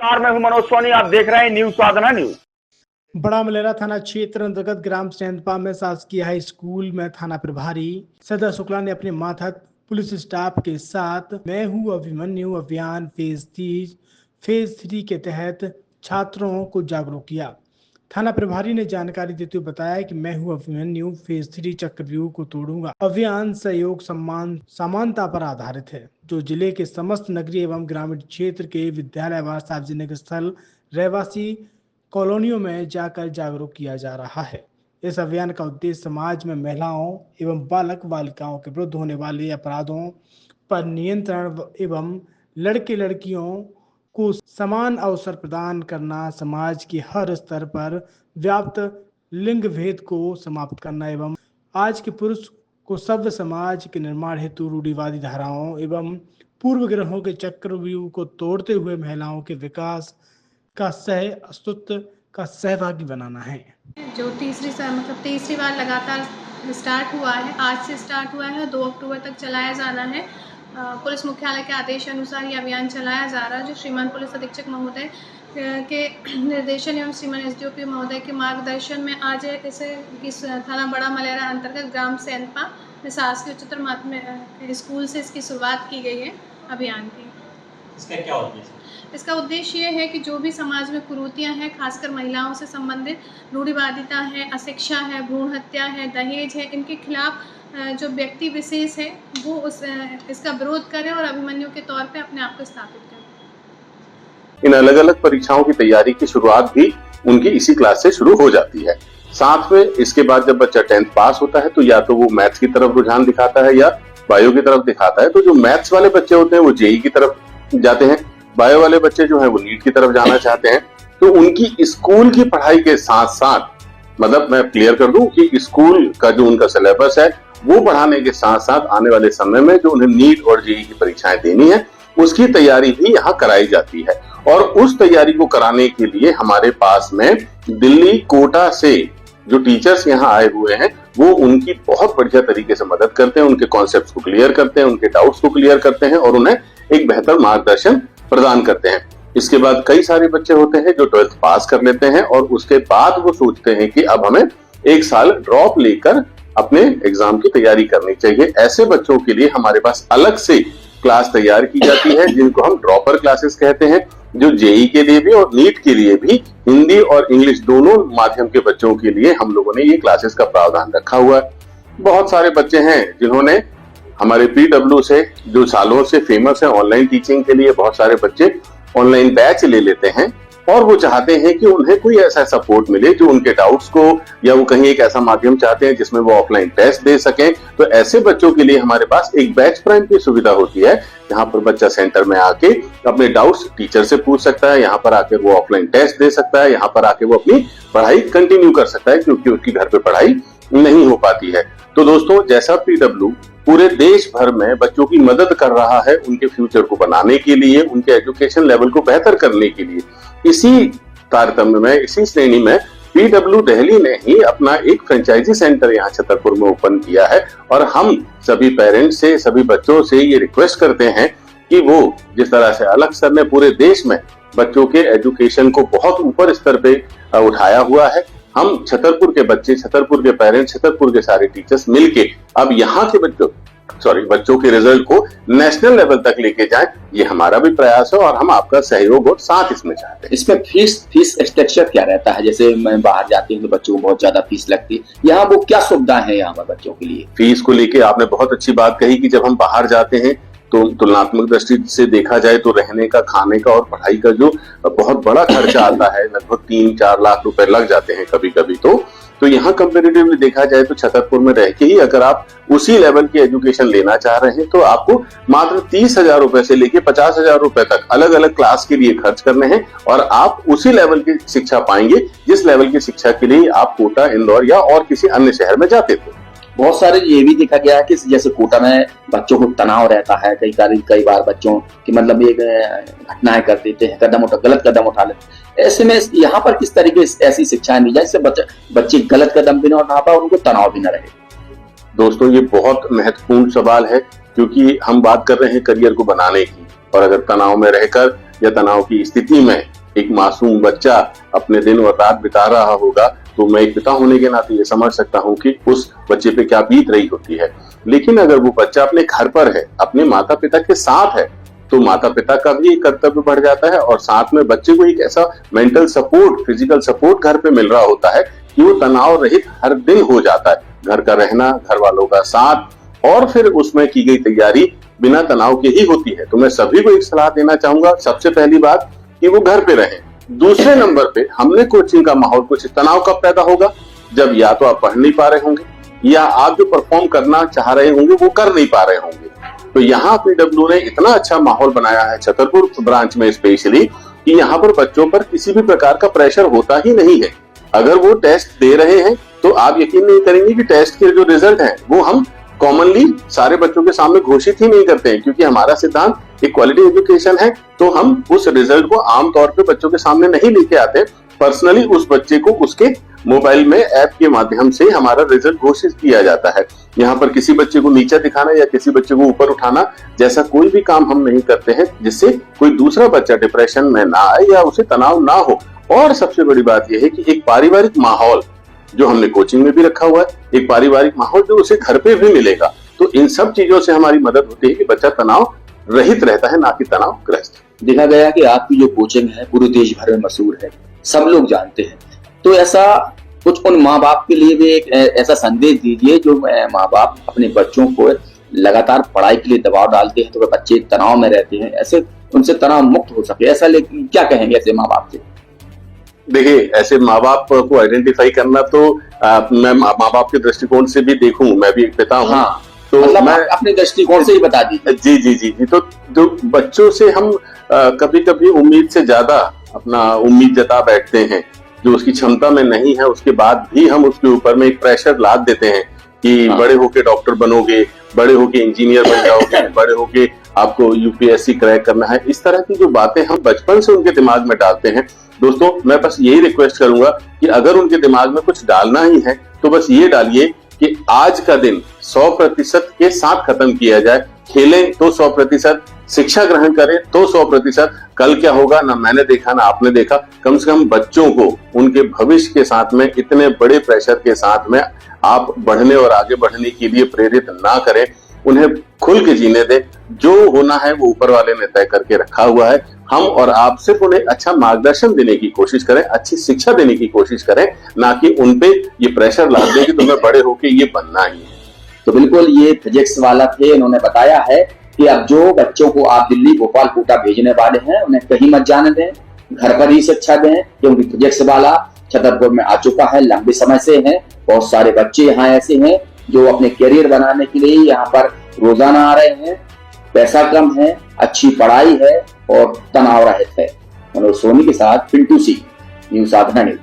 मैं हूं मनोज सोनी, आप देख रहे हैं न्यूज साधना न्यूज। बड़ा मलेरा थाना क्षेत्र अंतर्गत ग्राम सेंधपा में शासकीय हाई स्कूल में थाना प्रभारी सदा शुक्ला ने अपने मातहत पुलिस स्टाफ के साथ मैं हूं अभिमन्यु अभियान फेज 3 के तहत छात्रों को जागरूक किया। थाना प्रभारी ने जानकारी देते हुए बताया कि मैं हूं अभिमन्यु फेज 3 चक्रव्यूह को तोड़ूंगा अभियान सहयोग सम्मान समानता पर आधारित है, जो जिले के समस्त नगरीय एवं ग्रामीण क्षेत्र के विद्यालय व सार्वजनिक स्थल रहवासी कॉलोनियों में जाकर जागरूक किया जा रहा है। इस अभियान का उद्देश्य समाज में महिलाओं एवं बालक बालिकाओं के विरुद्ध होने वाले अपराधों पर नियंत्रण एवं लड़के लड़कियों को समान अवसर प्रदान करना, समाज के हर स्तर पर व्याप्त लिंग भेद को समाप्त करना एवं आज के पुरुष को सभ्य समाज के निर्माण हेतु रूढ़िवादी धाराओं एवं पूर्व ग्रहों के चक्रव्यूह को तोड़ते हुए महिलाओं के विकास का सह अस्तित्व का सहभागी बनाना है। जो तीसरी बार लगातार स्टार्ट हुआ है, आज से स्टार्ट हुआ है, 2 अक्टूबर तक चलाया जाना है। पुलिस मुख्यालय के आदेश अनुसार ये अभियान चलाया जा रहा है, जो श्रीमान पुलिस अधीक्षक महोदय के निर्देशन एवं श्रीमान SDOP महोदय के मार्गदर्शन में आज इस थाना बड़ा मलेरा अंतर्गत ग्राम सेंधपा में शासकीय उच्चतर माध्यमिक स्कूल से इसकी शुरुआत की गई है अभियान की। इसका क्या उद्देश्य है? इसका उद्देश्य ये है कि जो भी समाज में कुरीतियाँ हैं, खासकर महिलाओं से संबंधित रूढ़िवादिता है, अशिक्षा है, भ्रूण हत्या है, दहेज है, इनके खिलाफ जो व्यक्ति विशेष है वो इसका विरोध करे और अभिमन्यु के तौर पे अपने आप को स्थापित करे। इन अलग अलग परीक्षाओं की तैयारी की शुरुआत भी उनकी इसी क्लास से शुरू हो जाती है। साथ में इसके बाद जब बच्चा 10th पास होता है तो या तो वो मैथ्स की तरफ रुझान दिखाता है या बायो की तरफ दिखाता है। तो जो मैथ्स वाले बच्चे होते हैं वो JEE की तरफ जाते हैं, बायो वाले बच्चे जो है वो नीट की तरफ जाना चाहते हैं। तो उनकी स्कूल की पढ़ाई के साथ साथ, मतलब मैं क्लियर कर दूं कि स्कूल का जो उनका सिलेबस है वो पढ़ाने के साथ साथ आने वाले समय में जो उन्हें नीट और JEE की परीक्षाएं देनी है उसकी तैयारी भी यहाँ कराई जाती है। और उस तैयारी को कराने के लिए हमारे पास में दिल्ली कोटा से जो टीचर्स यहाँ आए हुए हैं वो उनकी बहुत बढ़िया तरीके से मदद करते हैं, उनके कॉन्सेप्ट्स को क्लियर करते हैं, उनके डाउट्स को क्लियर करते हैं और उन्हें एक बेहतर मार्गदर्शन प्रदान करते हैं। इसके बाद कई सारे बच्चे होते हैं जो 12th पास कर लेते हैं और उसके बाद वो सोचते हैं कि अब हमें 1 साल ड्रॉप लेकर अपने एग्जाम की तैयारी करनी चाहिए। ऐसे बच्चों के लिए हमारे पास अलग से क्लास तैयार की जाती है जिनको हम ड्रॉपर क्लासेस कहते हैं, जो JEE के लिए भी और नीट के लिए भी हिंदी और इंग्लिश दोनों माध्यम के बच्चों के लिए हम लोगों ने ये क्लासेस का प्रावधान रखा हुआ है। बहुत सारे बच्चे हैं जिन्होंने हमारे PW से जो सालों से फेमस है ऑनलाइन टीचिंग के लिए, बहुत सारे बच्चे ऑनलाइन बैच ले लेते हैं और वो चाहते हैं कि उन्हें कोई ऐसा सपोर्ट मिले जो उनके डाउट्स को, या वो कहीं एक ऐसा माध्यम चाहते हैं जिसमें वो ऑफलाइन टेस्ट दे सकें। तो ऐसे बच्चों के लिए हमारे पास एक बैच प्राइम की सुविधा होती है, जहां पर बच्चा सेंटर में आके अपने डाउट्स टीचर से पूछ सकता है, यहाँ पर आकर वो ऑफलाइन टेस्ट दे सकता है, यहाँ पर आके वो अपनी पढ़ाई कंटिन्यू कर सकता है क्योंकि उसकी घर पे पढ़ाई नहीं हो पाती है। तो दोस्तों, जैसा PW पूरे देश भर में बच्चों की मदद कर रहा है उनके फ्यूचर को बनाने के लिए, उनके एजुकेशन लेवल को बेहतर करने के लिए, इसी तारतम्य में, इसी श्रेणी में PW दिल्ली ने ही अपना एक फ्रेंचाइजी सेंटर यहाँ छतरपुर में ओपन किया है। और हम सभी पेरेंट्स से, सभी बच्चों से ये रिक्वेस्ट करते हैं कि वो जिस तरह से अलग सर ने पूरे देश में बच्चों के एजुकेशन को बहुत ऊपर स्तर पे उठाया हुआ है, हम छतरपुर के बच्चे, छतरपुर के पेरेंट्स, छतरपुर के सारे टीचर्स मिलके अब यहाँ के बच्चों के रिजल्ट को नेशनल लेवल तक लेके जाएं, ये हमारा भी प्रयास है और हम आपका सहयोग और साथ इसमें चाहते हैं। इसमें फीस स्ट्रक्चर क्या रहता है? जैसे मैं बाहर जाती हूँ तो बच्चों को बहुत ज्यादा फीस लगती है, यहाँ वो क्या सुविधाएं हैं यहाँ पर बच्चों के लिए? फीस को लेके आपने बहुत अच्छी बात कही कि जब हम बाहर जाते हैं तो तुलनात्मक दृष्टि से देखा जाए तो रहने का, खाने का और पढ़ाई का जो बहुत बड़ा खर्चा आता है, लगभग 3-4 लाख रुपए लग जाते हैं कभी कभी। तो यहाँ कंपेरेटिवली देखा जाए तो छतरपुर में रह के ही अगर आप उसी लेवल की एजुकेशन लेना चाह रहे हैं तो आपको मात्र 30,000 रुपए से लेके 50,000 रुपए तक अलग अलग क्लास के लिए खर्च करने हैं और आप उसी लेवल की शिक्षा पाएंगे जिस लेवल की शिक्षा के लिए आप कोटा, इंदौर या और किसी अन्य शहर में जाते थे। बहुत सारे ये भी देखा गया है कि जैसे कोटा में बच्चों को तनाव रहता है, कई बार बच्चों की मतलब ये घटनाएं कर देते हैं, गलत कदम उठा लेते हैं। ऐसे में यहाँ पर किस तरीके से ऐसी शिक्षाएं दी जाए जिससे बच्चे गलत कदम भी ना उठा पाए, उनको तनाव भी न रहे? दोस्तों, ये बहुत महत्वपूर्ण सवाल है क्योंकि हम बात कर रहे हैं करियर को बनाने की, और अगर तनाव में रहकर या तनाव की स्थिति में एक मासूम बच्चा अपने दिन और रात बिता रहा होगा, तो मैं एक पिता होने के नाते ये समझ सकता हूँ कि उस बच्चे पे क्या बीत रही होती है। लेकिन अगर वो बच्चा अपने घर पर है, अपने माता पिता के साथ है, तो माता पिता का भी कर्तव्य बढ़ जाता है और साथ में बच्चे को एक ऐसा मेंटल सपोर्ट, फिजिकल सपोर्ट घर पे मिल रहा होता है कि वो तनाव रहित हर दिन हो जाता है। घर का रहना, घर वालों का साथ और फिर उसमें की गई तैयारी बिना तनाव के ही होती है। तो मैं सभी को एक सलाह देना चाहूंगा, सबसे पहली बात कि वो घर पे रहें। दूसरे नंबर पे हमने कोचिंग का माहौल, कुछ तनाव कब पैदा होगा, जब या तो आप पढ़ नहीं पा रहे होंगे या आप जो परफॉर्म करना चाह रहे होंगे वो कर नहीं पा रहे होंगे। तो यहाँ पीडब्ल्यू ने इतना अच्छा माहौल बनाया है छतरपुर ब्रांच में स्पेशली, कि यहाँ पर बच्चों पर किसी भी प्रकार का प्रेशर होता ही नहीं है। अगर वो टेस्ट दे रहे हैं तो आप यकीन नहीं करेंगे कि टेस्ट के जो रिजल्ट हैं वो हम कॉमनली सारे बच्चों के सामने घोषित ही नहीं करते हैं, क्योंकि हमारा सिद्धांत एक क्वालिटी एजुकेशन है। तो हम उस रिजल्ट को आमतौर पे बच्चों के सामने नहीं लेके आते। पर्सनली उस बच्चे को उसके मोबाइल में ऐप के माध्यम से हमारा रिजल्ट घोषित किया जाता है। यहाँ पर किसी बच्चे को नीचा दिखाना या किसी बच्चे को ऊपर उठाना जैसा कोई भी काम हम नहीं करते हैं जिससे कोई दूसरा बच्चा डिप्रेशन में ना आए या उसे तनाव ना हो। और सबसे बड़ी बात यह है कि एक पारिवारिक माहौल जो हमने कोचिंग में भी रखा हुआ है, एक पारिवारिक माहौल जो उसे घर पे भी मिलेगा। तो इन सब चीजों से हमारी मदद होती है कि बच्चा तनाव रहित रहता है, ना कि तनाव ग्रस्त। देखा गया कि आपकी जो कोचिंग है पूरे देश भर में मशहूर है, सब लोग जानते हैं। तो ऐसा कुछ उन माँ बाप के लिए भी एक ऐसा संदेश दीजिए जो माँ बाप अपने बच्चों को लगातार पढ़ाई के लिए दबाव डालते हैं, तो बच्चे तनाव में रहते हैं, ऐसे उनसे तनाव मुक्त हो सके, ऐसा लेकिन क्या कहेंगे ऐसे माँ बाप से? देखिए, ऐसे माँ बाप को आइडेंटिफाई करना तो मैं माँ बाप के दृष्टिकोण से भी देखूं, मैं भी एक पिता हूँ। हाँ, तो मतलब मैं अपने दृष्टिकोण से ही बता दीजिए। जी जी जी जी। तो जो बच्चों से हम कभी कभी उम्मीद से ज्यादा अपना उम्मीद जता बैठते हैं जो उसकी क्षमता में नहीं है, उसके बाद भी हम उसके ऊपर में एक प्रेशर लाद देते हैं कि बड़े होके डॉक्टर बनोगे, बड़े होके इंजीनियर बन जाओगे, बड़े होके आपको यूपीएससी क्रैक करना है। इस तरह की जो बातें हम बचपन से उनके दिमाग में डालते हैं, दोस्तों मैं बस यही रिक्वेस्ट करूंगा कि अगर उनके दिमाग में कुछ डालना ही है तो बस ये डालिए कि आज का दिन 100% के साथ खत्म किया जाए। खेलें तो 100%, शिक्षा ग्रहण करें तो 100%। कल क्या होगा ना मैंने देखा ना आपने देखा। कम से कम बच्चों को उनके भविष्य के साथ में इतने बड़े प्रेशर के साथ में आप बढ़ने और आगे बढ़ने के लिए प्रेरित ना करें, उन्हें खुल के जीने दें। जो होना है वो ऊपर वाले ने तय करके रखा हुआ है। हम और आप सिर्फ उन्हें अच्छा मार्गदर्शन देने की कोशिश करें, अच्छी शिक्षा देने की कोशिश करें, ना कि उनपे ये प्रेशर ला दें कि तुम्हें बड़े होके ये बनना ही है। तो बिल्कुल ये फिजिक्स वाला थे, इन्होंने बताया है कि अब जो बच्चों को आप दिल्ली, भोपाल, कोटा भेजने वाले हैं उन्हें कहीं मत जाने दें, घर पर ही शिक्षा दें, क्योंकि फिजिक्स वाला छतरपुर में आ चुका है, लंबे समय से है। बहुत सारे बच्चे यहाँ ऐसे हैं जो अपने करियर बनाने के लिए यहाँ पर रोजाना आ रहे हैं। पैसा कम है, अच्छी पढ़ाई है और तनाव रहित है। मनोज सोनी के साथ पिंटू सिंह, न्यूज़ साधना न्यूज़।